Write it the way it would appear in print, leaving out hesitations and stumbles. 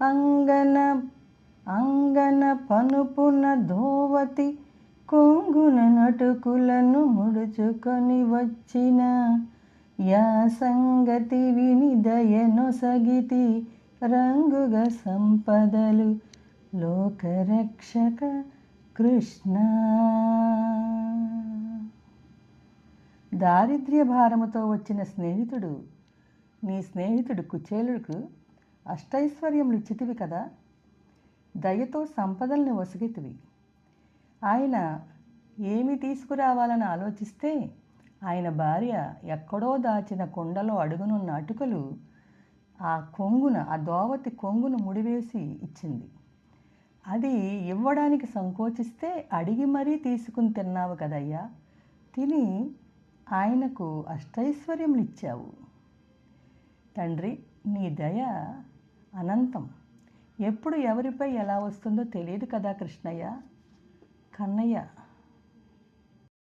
అంగన అంగన పనుపున ధోవతి కొంగున నటుకులను ముడుచుకొని వచ్చిన యా సంగతి విని దయనొసగితి రంగుగ సంపదలు లోకరక్షక కృష్ణ. దారిద్ర్య భారముతో వచ్చిన స్నేహితుడు, నీ స్నేహితుడు కుచేలుడికి అష్టైశ్వర్యములు ఇచ్చితివి కదా, దయతో సంపదల్ని ఒసగితివి. ఆయన ఏమి తీసుకురావాలని ఆలోచిస్తే ఆయన భార్య ఎక్కడో దాచిన కుండలో అడుగునున్న అటుకలు ఆ దోవతి కొంగును ముడివేసి ఇచ్చింది. అది ఇవ్వడానికి సంకోచిస్తే అడిగి మరీ తీసుకుని తిన్నావు కదయ్యా, తిని ఆయనకు అష్టైశ్వర్యములు ఇచ్చావు. తండ్రి, నీ దయ అనంతం, ఎప్పుడు ఎవరిపై ఎలా వస్తుందో తెలియదు కదా కృష్ణయ్య. కన్నయ్య.